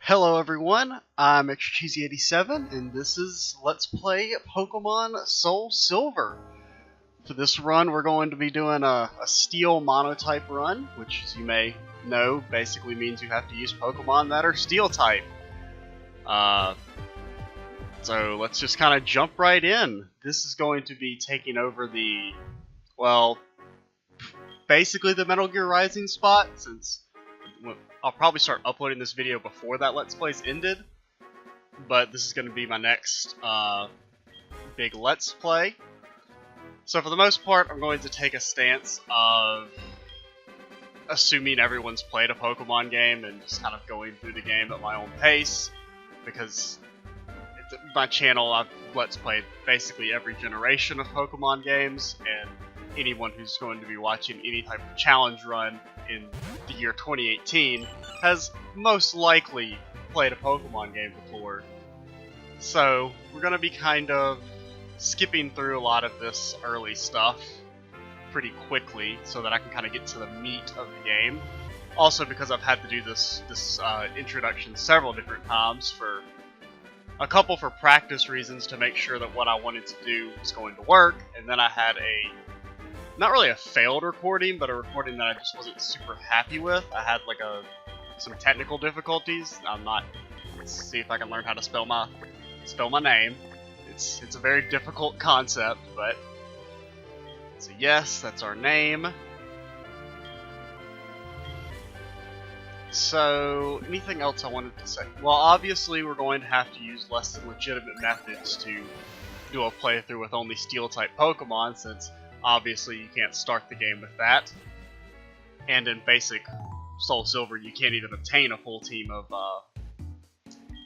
Hello everyone, I'm ExtraCheesy87 and this is Let's Play Pokemon SoulSilver. For this run we're going to be doing a Steel Monotype run, which as you may know basically means you have to use Pokemon that are Steel type. So let's just kind of jump right in. This is going to be taking over basically the Metal Gear Rising spot, since I'll probably start uploading this video before that Let's Play's ended, but this is going to be my next big Let's Play. So for the most part, I'm going to take a stance of assuming everyone's played a Pokemon game and just kind of going through the game at my own pace, because my channel I've Let's Played basically every generation of Pokemon games, and anyone who's going to be watching any type of challenge run in the year 2018 has most likely played a Pokemon game before. So we're going to be kind of skipping through a lot of this early stuff pretty quickly so that I can kind of get to the meat of the game. Also because I've had to do this introduction several different times, for a couple for practice reasons to make sure that what I wanted to do was going to work, and then I had not really a failed recording, but a recording that I just wasn't super happy with. I had some technical difficulties. Let's see if I can learn how to spell my name. It's a very difficult concept, but so yes, that's our name. So anything else I wanted to say? Well, obviously we're going to have to use less than legitimate methods to do a playthrough with only Steel type Pokemon, since obviously you can't start the game with that. And in basic SoulSilver you can't even obtain a full team of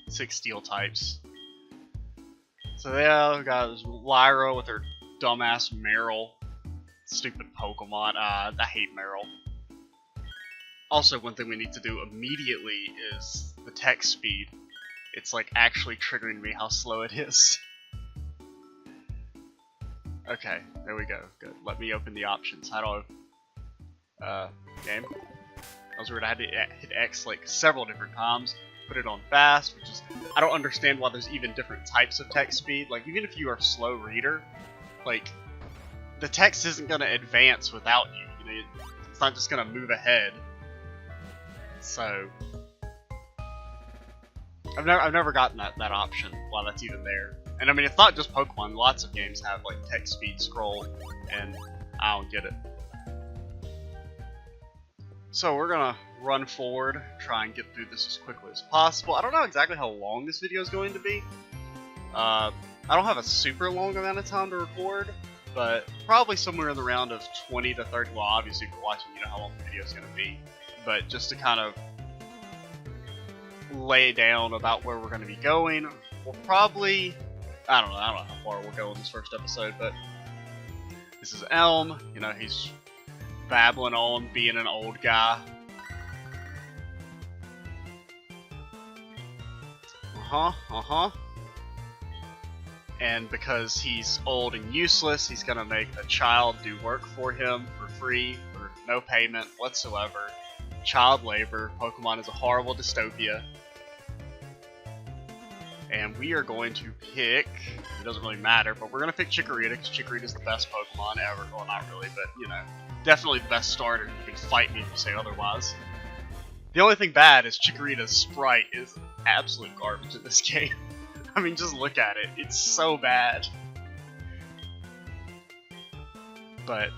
6 Steel types. So yeah, we got Lyra with her dumbass Meryl. Stupid Pokemon. I hate Meryl. Also, one thing we need to do immediately is the text speed. It's like actually triggering me how slow it is. Okay, there we go. Good. Let me open the options. How do I... game? That was weird. I had to hit X like several different times. Put it on fast, which is... I don't understand why there's even different types of text speed. Like, even if you are a slow reader, like, the text isn't going to advance without you. You know, it's not just going to move ahead. So... I've never gotten that option while that's even there. And I mean, it's not just Pokemon, lots of games have like text speed scroll, and I don't get it. So we're gonna run forward, try and get through this as quickly as possible. I don't know exactly how long this video is going to be. I don't have a super long amount of time to record, but probably somewhere in the round of 20 to 30. Well, obviously if you're watching, you know how long the video is gonna be. But just to kind of lay down about where we're gonna be going, we'll probably... I don't know how far we'll go in this first episode, but this is Elm. You know, he's babbling on, being an old guy. And because he's old and useless, he's gonna make a child do work for him for free, for no payment whatsoever. Child labor. Pokemon is a horrible dystopia. And we are going to pick, it doesn't really matter, but we're going to pick Chikorita, because Chikorita is the best Pokemon ever. Well, not really, but, you know, definitely the best starter. You can fight me if you say otherwise. The only thing bad is Chikorita's sprite is absolute garbage in this game. I mean, just look at it. It's so bad. But,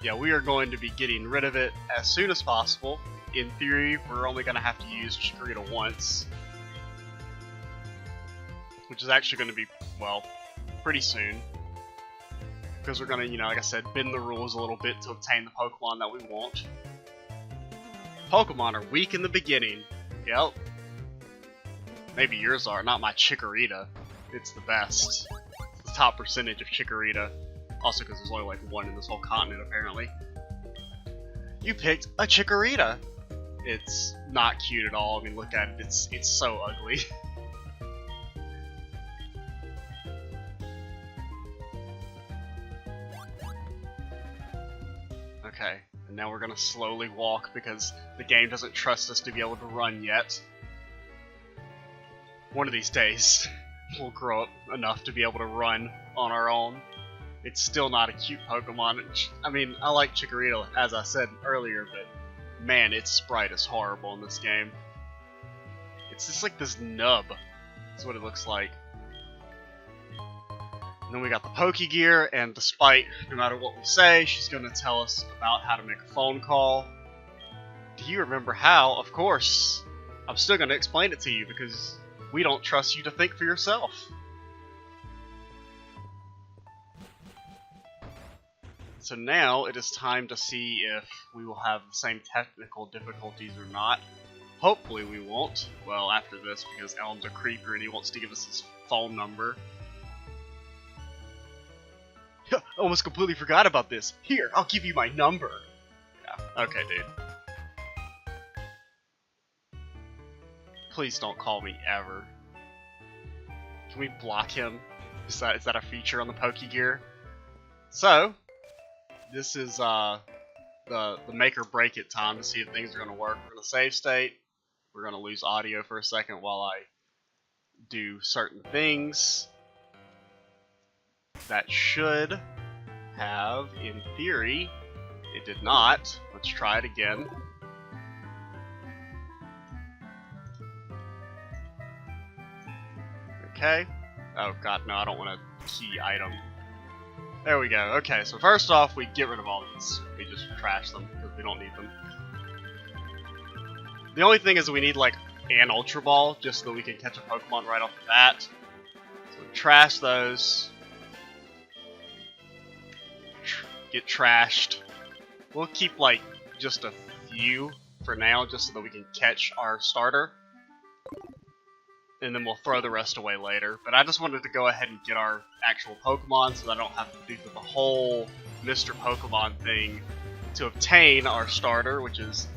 yeah, we are going to be getting rid of it as soon as possible. In theory, we're only going to have to use Chikorita once, which is actually going to be, well, pretty soon. Because we're going to, you know, like I said, bend the rules a little bit to obtain the Pokemon that we want. Pokemon are weak in the beginning. Yep. Maybe yours are, not my Chikorita. It's the best. It's the top percentage of Chikorita. Also because there's only like one in this whole continent, apparently. You picked a Chikorita! It's not cute at all. I mean, look at it. It's so ugly. Okay, and now we're gonna slowly walk because the game doesn't trust us to be able to run yet. one of these days, we'll grow up enough to be able to run on our own. It's still not a cute Pokemon. I mean, I like Chikorita, as I said earlier, but man, its sprite is horrible in this game. It's just like this nub. That's what it looks like. And then we got the Pokegear, and despite, no matter what we say, she's going to tell us about how to make a phone call. Do you remember how? Of course. I'm still going to explain it to you because we don't trust you to think for yourself. So now it is time to see if we will have the same technical difficulties or not. Hopefully we won't. Well, after this, because Elm's a creeper and he wants to give us his phone number. Almost completely forgot about this. Here, I'll give you my number. Yeah, okay, dude. Please don't call me ever. Can we block him? Is that a feature on the Pokegear? So, this is the make or break it time to see if things are going to work. We're going to save state. We're going to lose audio for a second while I do certain things. That should have, in theory, it did not. Let's try it again. Okay. Oh god, no, I don't want a key item. There we go. Okay, so first off, we get rid of all these. We just trash them because we don't need them. The only thing is we need like an Ultra Ball just so that we can catch a Pokemon right off the bat. So we trash those. Get trashed. We'll keep like just a few for now just so that we can catch our starter. And then we'll throw the rest away later. But I just wanted to go ahead and get our actual Pokemon so that I don't have to do the whole Mr. Pokemon thing to obtain our starter, which is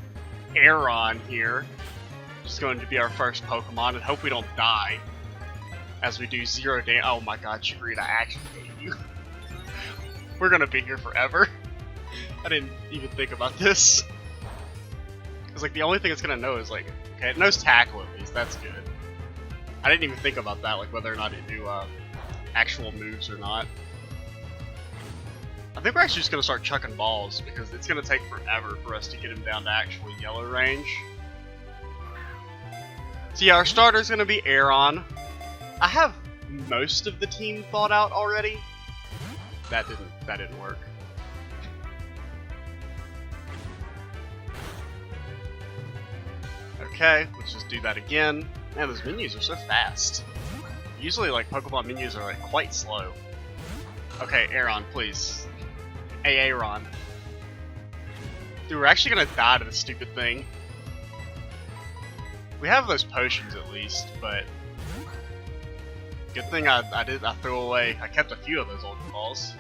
Aeron here. Which is going to be our first Pokemon, and hope we don't die as we do 0 damage. Oh my god, Chikorita, I actually hate you. We're gonna be here forever. I didn't even think about this. Because like the only thing it's gonna know is like, okay, it knows Tackle at least, that's good. I didn't even think about that, like whether or not it knew actual moves or not. I think we're actually just gonna start chucking balls because it's gonna take forever for us to get him down to actual yellow range. So yeah, our starter's gonna be Aeron. I have most of the team thought out already. That didn't work. Okay, let's just do that again. Man, those menus are so fast. Usually, like, Pokemon menus are, like, quite slow. Okay, Aeron, please. Hey, Aeron. Dude, we're actually gonna die to this stupid thing. We have those potions, at least, but... Good thing I threw away. I kept a few of those Ultra Balls.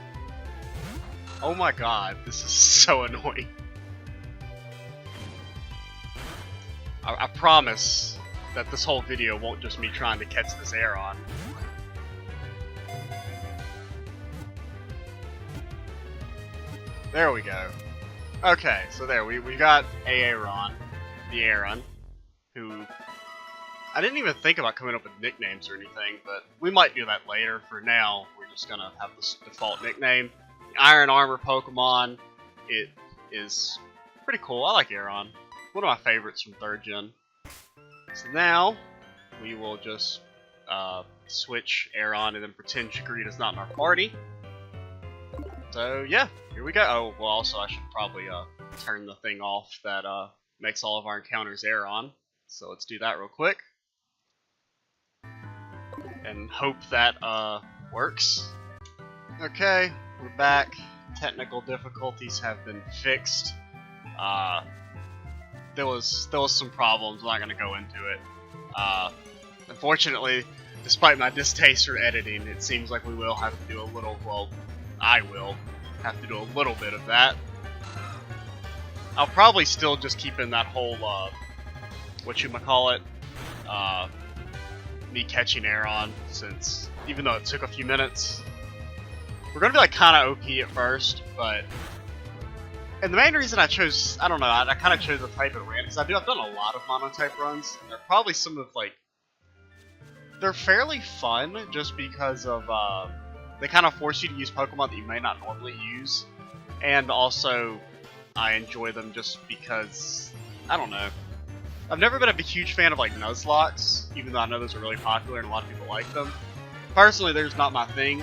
Oh my god, this is so annoying. I promise that this whole video won't just me trying to catch this Aeron. There we go. Okay, so there, we got Aeron, the Aeron, who... I didn't even think about coming up with nicknames or anything, but we might do that later. For now, we're just gonna have this default nickname. Iron Armor Pokemon. It is pretty cool. I like Aeron. One of my favorites from 3rd Gen. So now, we will just switch Aeron and then pretend Chikorita's not in our party. So yeah, here we go. Oh, well also I should probably turn the thing off that makes all of our encounters Aeron. So let's do that real quick. And hope that works. Okay, we're back. Technical difficulties have been fixed. There was some problems. I'm not gonna go into it. Unfortunately, despite my distaste for editing, it seems like we will have to do a little. Well, I will have to do a little bit of that. I'll probably still just keep in that whole whatchamacallit, me catching Aeron, since even though it took a few minutes, we're gonna be like kind of OP at first, but and the main reason I chose, I don't know, I kind of chose the type it ran because I've done a lot of Monotype runs. They're probably some of like they're fairly fun just because of they kind of force you to use Pokemon that you may not normally use, and also I enjoy them just because I don't know. I've never been a huge fan of like Nuzlocks, even though I know those are really popular and a lot of people like them. Personally, they're just not my thing.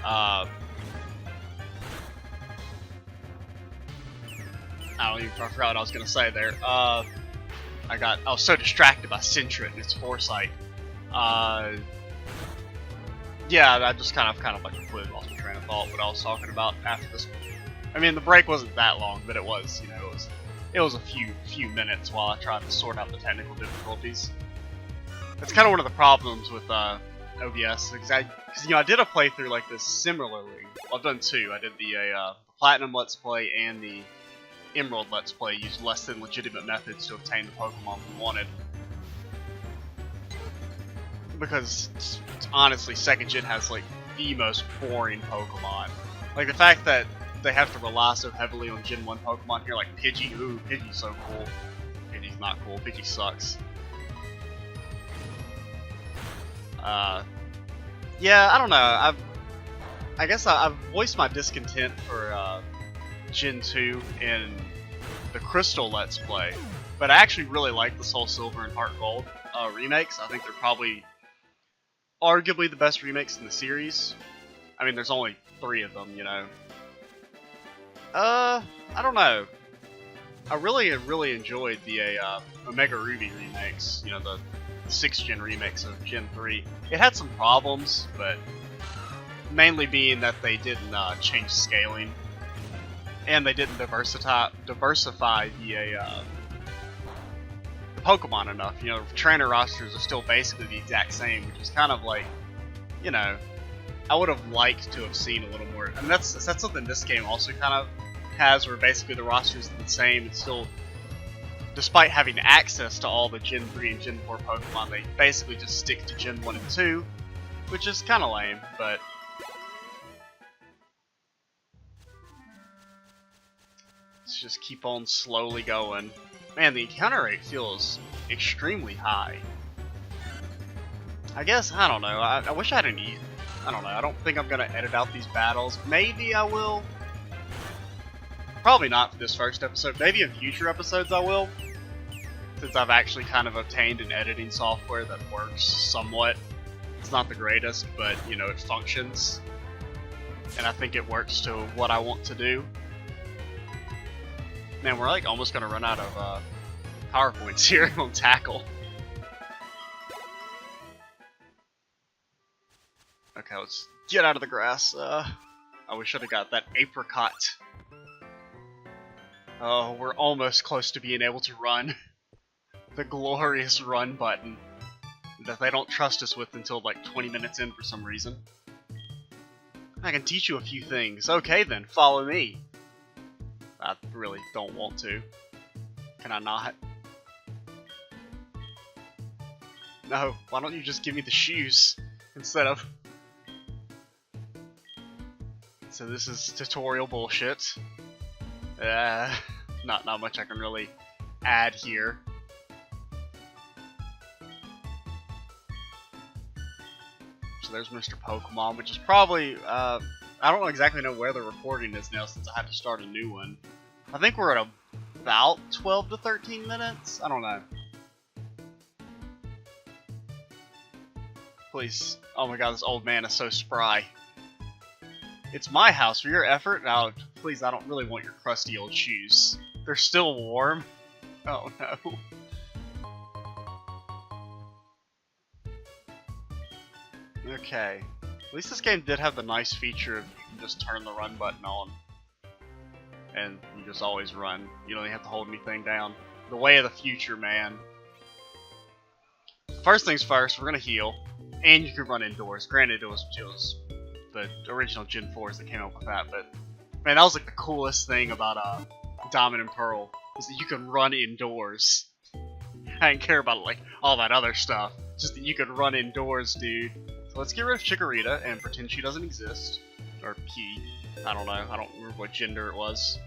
I forgot what I was gonna say there. I was so distracted by Sentret and its foresight. Yeah, I just kind of like completely lost my train of thought what I was talking about after this. I mean, the break wasn't that long, but it was, you know, it was a few minutes while I tried to sort out the technical difficulties. That's kind of one of the problems with OBS, because you know, I did a playthrough like this similarly. Well, I've done two. I did the Platinum Let's Play and the Emerald Let's Play. Used less than legitimate methods to obtain the Pokemon we wanted. Because honestly, second gen has like the most boring Pokemon. Like the fact that they have to rely so heavily on Gen 1 Pokemon here, like Pidgey. Ooh, Pidgey's so cool. Pidgey's not cool. Pidgey sucks. Yeah, I don't know. I guess I've voiced my discontent for Gen 2 in the Crystal Let's Play, but I actually really like the SoulSilver and Heart Gold remakes. I think they're probably arguably the best remakes in the series. I mean, there's only 3 of them, you know. I don't know. I really enjoyed the Omega Ruby remakes, you know, the 6th gen remakes of Gen 3. It had some problems, but mainly being that they didn't change scaling, and they didn't diversify the Pokemon enough. You know, trainer rosters are still basically the exact same, which is kind of like, you know, I would have liked to have seen a little more. I mean, that's something this game also kind of has, where basically the rosters are the same. It's still, despite having access to all the Gen 3 and Gen 4 Pokemon, they basically just stick to Gen 1 and 2, which is kind of lame, but let's just keep on slowly going. Man, the encounter rate feels extremely high. I guess, I don't know, I wish I had an I don't know, I don't think I'm going to edit out these battles. Maybe I will. Probably not for this first episode. Maybe in future episodes I will, since I've actually kind of obtained an editing software that works somewhat. It's not the greatest, but, you know, it functions. And I think it works to what I want to do. Man, we're like almost going to run out of PowerPoints here on Tackle. Okay, let's get out of the grass. I wish I'd have got that apricot. Oh, we're almost close to being able to run. The glorious run button that they don't trust us with until like 20 minutes in for some reason. I can teach you a few things. Okay then, follow me. I really don't want to. Can I not? No, why don't you just give me the shoes instead of... So this is tutorial bullshit. Not much I can really add here. So there's Mr. Pokemon, which is probably, I don't exactly know where the recording is now since I had to start a new one. I think we're at about 12 to 13 minutes? I don't know. Please. Oh my god, this old man is so spry. It's my house. For your effort? Now, please, I don't really want your crusty old shoes. They're still warm. Oh no. Okay. At least this game did have the nice feature of you can just turn the run button on. And you just always run. You don't even have to hold anything down. The way of the future, man. First things first, we're gonna heal. And you can run indoors. Granted, it was the original Gen 4s that came up with that, but man, that was like the coolest thing about Diamond and Pearl, is that you can run indoors. I didn't care about like all that other stuff, just that you could run indoors, dude. So let's get rid of Chikorita and pretend she doesn't exist. Or he. I don't know, I don't remember what gender it was.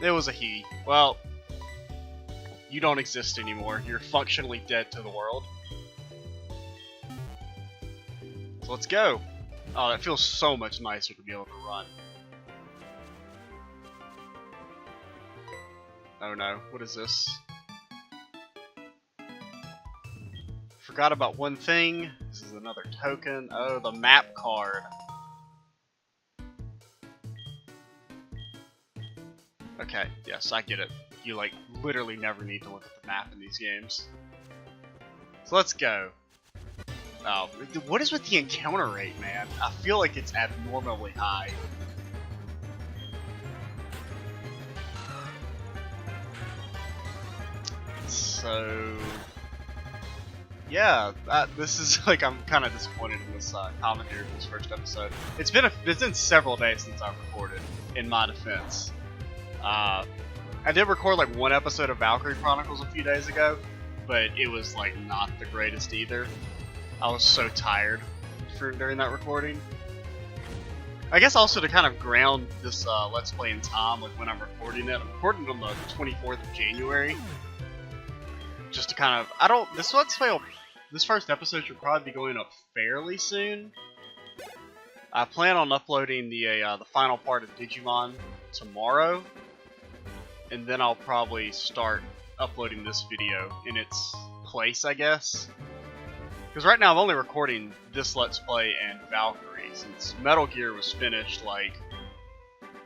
It was a he. Well, you don't exist anymore. You're functionally dead to the world. So let's go. Oh, that feels so much nicer to be able to run. Oh no, what is this? Forgot about one thing. This is another token. Oh, the map card. Okay, yes, I get it. You, like, literally never need to look at the map in these games. So let's go. Oh, what is with the encounter rate, man? I feel like it's abnormally high. So... yeah, this is, like, I'm kind of disappointed in this commentary for this first episode. It's been several days since I've recorded, in my defense. I did record like one episode of Valkyrie Chronicles a few days ago, but it was like not the greatest either. I was so tired during that recording. I guess also to kind of ground this Let's Play in time, like when I'm recording it. I'm recording on the 24th of January. Just to kind of, this Let's Play, this first episode should probably be going up fairly soon. I plan on uploading the final part of Digimon tomorrow. And then I'll probably start uploading this video in its place, I guess. Because right now I'm only recording this Let's Play and Valkyrie, since Metal Gear was finished, like...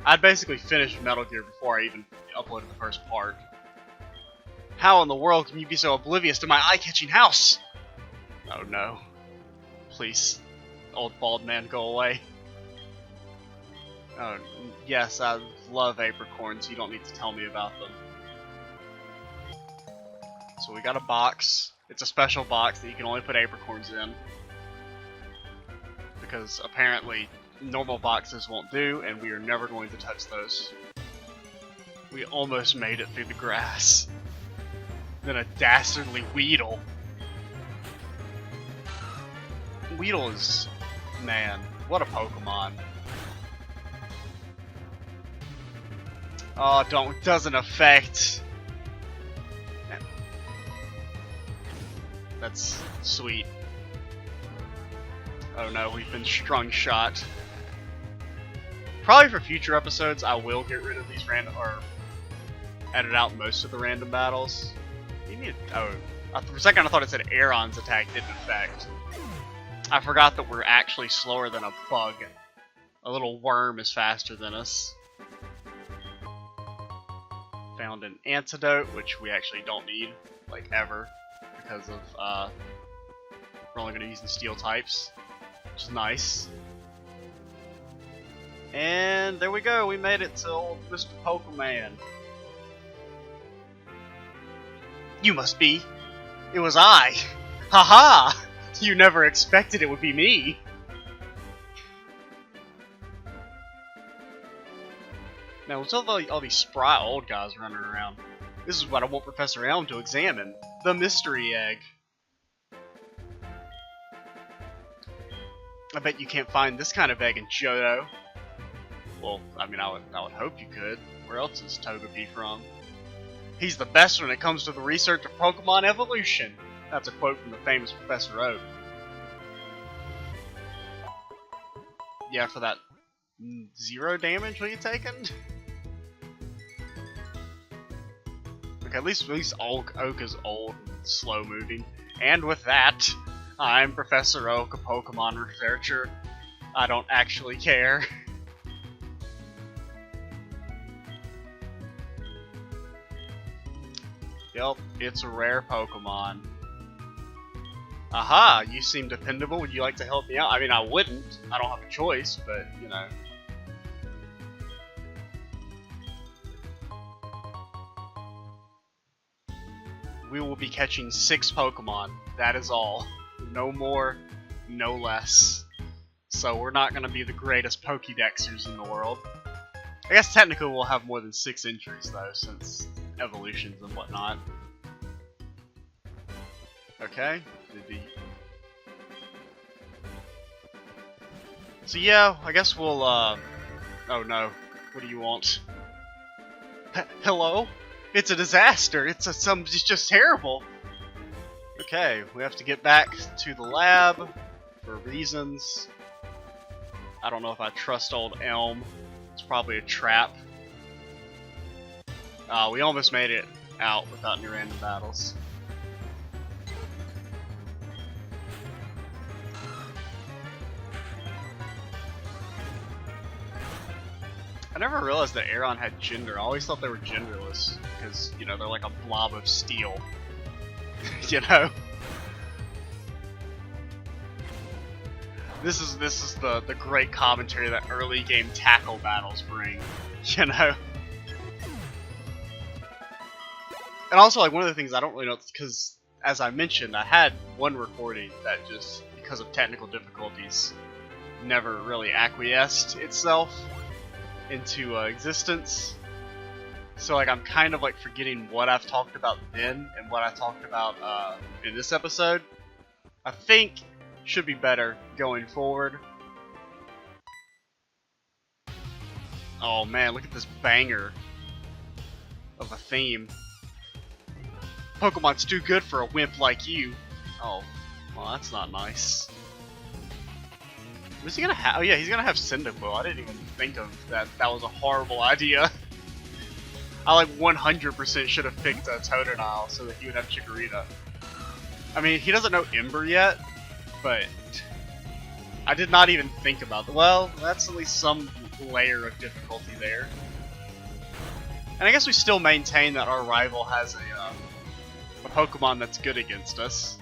I'd basically finished Metal Gear before I even uploaded the first part. How in the world can you be so oblivious to my eye-catching house? Oh no. Please, old bald man, go away. Oh, yes, I love apricorns. You don't need to tell me about them. So we got a box. It's a special box that you can only put apricorns in. Because apparently normal boxes won't do, and we are never going to touch those. We almost made it through the grass. Then a dastardly Weedle. Weedle is... man, what a Pokemon. Oh, doesn't affect. That's sweet. Oh no, we've been strung shot. Probably for future episodes, I will get rid of these random, or edit out most of the random battles. You need, oh, for a second I thought it said Aeron's attack didn't affect. I forgot that we're actually slower than a bug. A little worm is faster than us. Found an antidote, which we actually don't need, like, ever, because of, we're only going to be using steel types, which is nice. And there we go, we made it to old Mr. Pokemon. You must be. It was I. Haha! You never expected it would be me. Now, what's all these spry old guys running around? This is what I want Professor Elm to examine. The mystery egg. I bet you can't find this kind of egg in Johto. Well, I mean, I would hope you could. Where else is Togepi from? He's the best when it comes to the research of Pokemon evolution. That's a quote from the famous Professor Oak. Yeah, for that 0 damage what you taken? Okay, at least Oak is old and slow moving. And with that, I'm Professor Oak, a Pokemon researcher. I don't actually care. Yep, it's a rare Pokemon. Aha, you seem dependable. Would you like to help me out? I mean, I wouldn't. I don't have a choice, but, you know. We will be catching 6 Pokemon. That is all. No more, no less. So we're not going to be the greatest Pokédexers in the world. I guess technically we'll have more than 6 entries, though, since evolutions and whatnot. Okay. So yeah, I guess we'll, oh no. What do you want? Hello? It's a disaster. It's just terrible. Okay, we have to get back to the lab for reasons. I don't know if I trust old Elm. It's probably a trap. We almost made it out without any random battles. I never realized that Aeron had gender. I always thought they were genderless because, you know, they're like a blob of steel. You know? This is the great commentary that early game tackle battles bring. You know? And also, like, one of the things I don't really know, because, as I mentioned, I had one recording that just, because of technical difficulties, never really acquiesced itself into existence. So, like, I'm kind of, like, forgetting what I've talked about then and what I talked about in this episode. I think should be better going forward. Oh, man, look at this banger of a theme. Pokemon's too good for a wimp like you. Oh, well, that's not nice. Was he gonna have? Oh yeah, he's gonna have Cyndaquil. I didn't even think of that. That was a horrible idea. I like 100% should have picked a Totodile so that he would have Chikorita. I mean, he doesn't know Ember yet, but I did not even think about that. Well, that's at least some layer of difficulty there. And I guess we still maintain that our rival has a Pokemon that's good against us.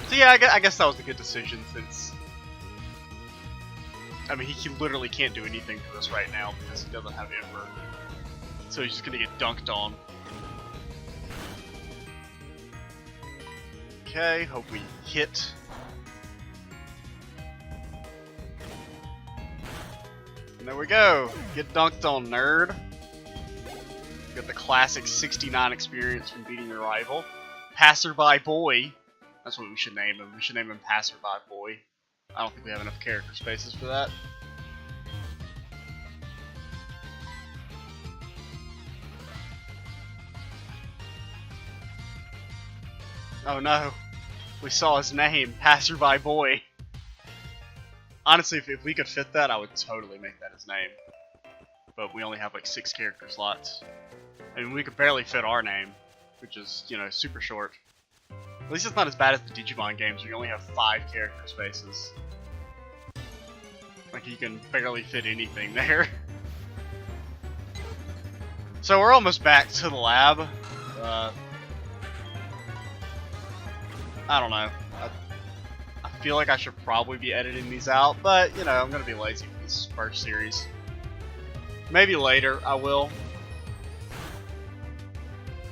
So yeah, I guess that was a good decision since... I mean, he literally can't do anything to us right now because he doesn't have Ember. So he's just gonna get dunked on. Okay, hope we hit. And there we go! Get dunked on, nerd! Got the classic 69 experience from beating your rival. Passerby Boy. That's what we should name him. We should name him Passerby Boy. I don't think we have enough character spaces for that. Oh no. We saw his name. Passerby Boy. Honestly, if we could fit that, I would totally make that his name. But we only have like 6 character slots. I mean, we could barely fit our name, which is, you know, super short. At least it's not as bad as the Digimon games, where you only have 5 character spaces. Like, you can barely fit anything there. So we're almost back to the lab. I don't know. I feel like I should probably be editing these out, but, you know, I'm gonna be lazy for this first series. Maybe later, I will.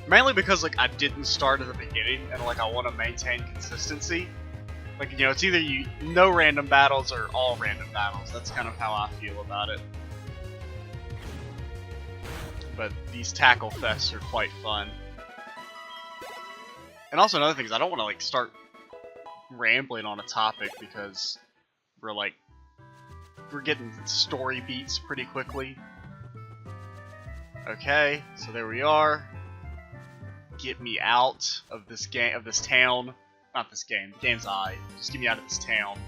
Mainly because, like, I didn't start at the beginning, and, like, I want to maintain consistency. Like, you know, it's either no random battles or all random battles. That's kind of how I feel about it. But these tackle fests are quite fun. And also another thing is I don't want to, like, start rambling on a topic because we're getting story beats pretty quickly. Okay, so there we are. Get me out of this game, of this town. Not this game. The game's alright. Just get me out of this town.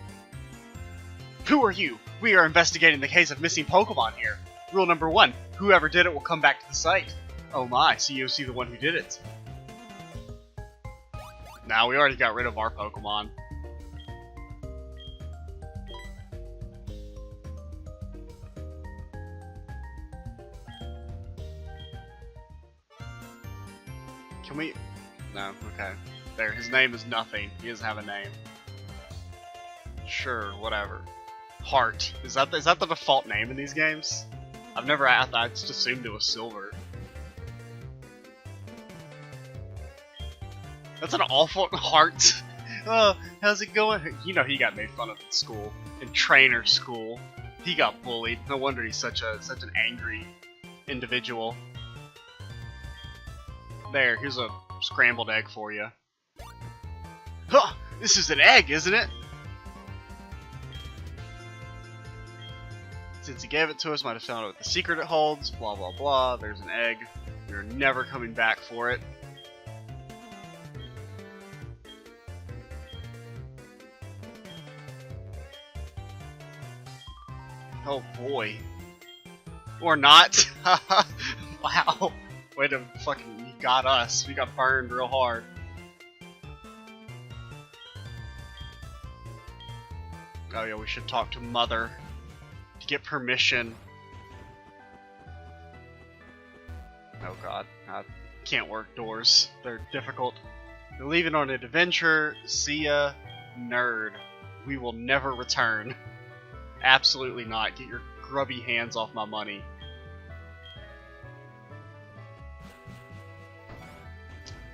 Who are you? We are investigating the case of missing Pokemon here. Rule number 1: whoever did it will come back to the site. Oh my, so you see the one who did it. Now we already got rid of our Pokemon. Can we? No, okay. There, his name is nothing. He doesn't have a name. Sure, whatever. Heart. Is that the default name in these games? I've never asked. I just assumed it was Silver. That's an awful Heart. Oh, how's it going? You know he got made fun of in school, in trainer school. He got bullied. No wonder he's such an angry individual. There, here's a scrambled egg for you. Huh! This is an egg, isn't it? Since he gave it to us, might have found out what the secret it holds. Blah blah blah. There's an egg. We're never coming back for it. Oh boy. Or not. Wow. Way to fucking, you got us. We got burned real hard. Oh yeah, we should talk to Mother to get permission. Oh god, I can't work doors. They're difficult. You're leaving on an adventure. See ya, nerd. We will never return. Absolutely not. Get your grubby hands off my money.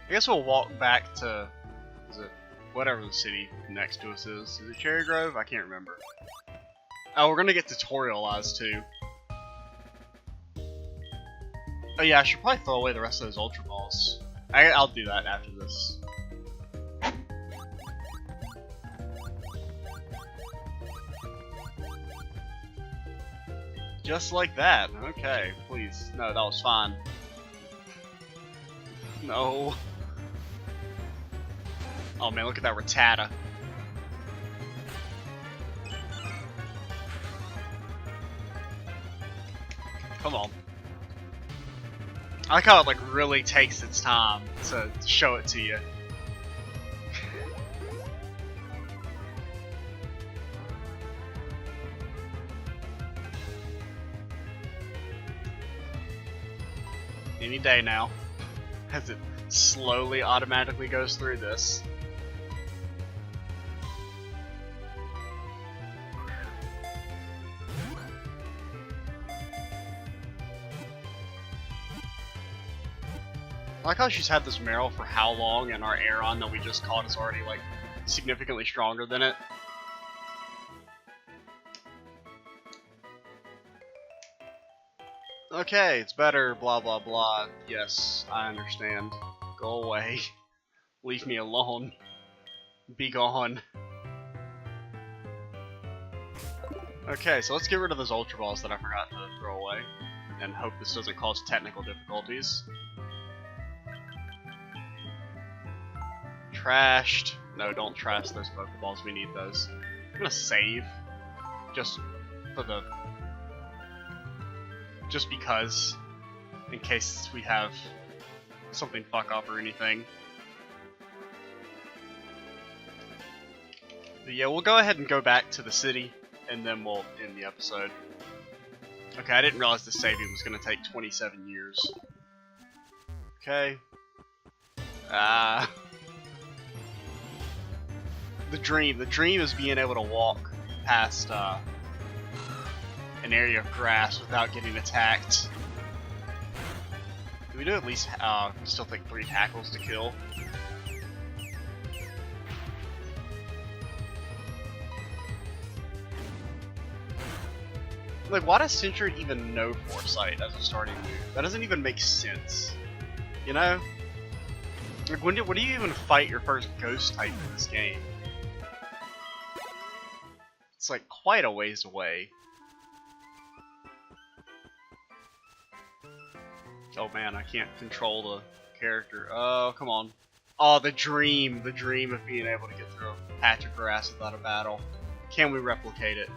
I guess we'll walk back to, is it whatever the city next to us is. Is it Cherry Grove? I can't remember. Oh, we're gonna get tutorialized too. Oh yeah, I should probably throw away the rest of those Ultra Balls. I'll do that after this. Just like that. Okay, please. No, that was fine. No. Oh man, look at that Rattata. Come on. I like how it like really takes its time to show it to you. Any day now, as it slowly automatically goes through this. I like how she's had this Meryl for how long, and our Aeron that we just caught is already like significantly stronger than it. Okay, it's better, blah blah blah. Yes, I understand. Go away. Leave me alone. Be gone. Okay, so let's get rid of those Ultra Balls that I forgot to throw away, and hope this doesn't cause technical difficulties. Trashed. No, don't trash those Pokeballs, we need those. I'm gonna save. Just for the... just because. In case we have something fuck up or anything. But yeah, we'll go ahead and go back to the city, and then we'll end the episode. Okay, I didn't realize the saving was gonna take 27 years. Okay. The dream is being able to walk past an area of grass without getting attacked. Do we do at least still think 3 tackles to kill? Like, why does Century even know Foresight as a starting move? That doesn't even make sense. You know? Like, when do you even fight your first Ghost type in this game? It's like quite a ways away. Oh man, I can't control the character. Oh, come on. Oh, the dream of being able to get through a patch of grass without a battle. Can we replicate it?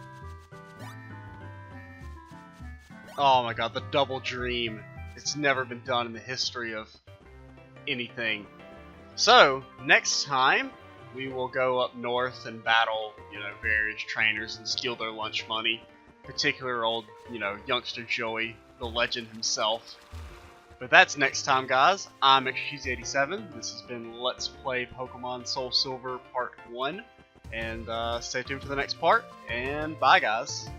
Oh my god, the double dream. It's never been done in the history of anything. So, next time, we will go up north and battle, you know, various trainers and steal their lunch money. Particular old, you know, youngster Joey, the legend himself. But that's next time, guys. I'm XGZ87. This has been Let's Play Pokemon SoulSilver Part 1. And stay tuned for the next part. And bye, guys.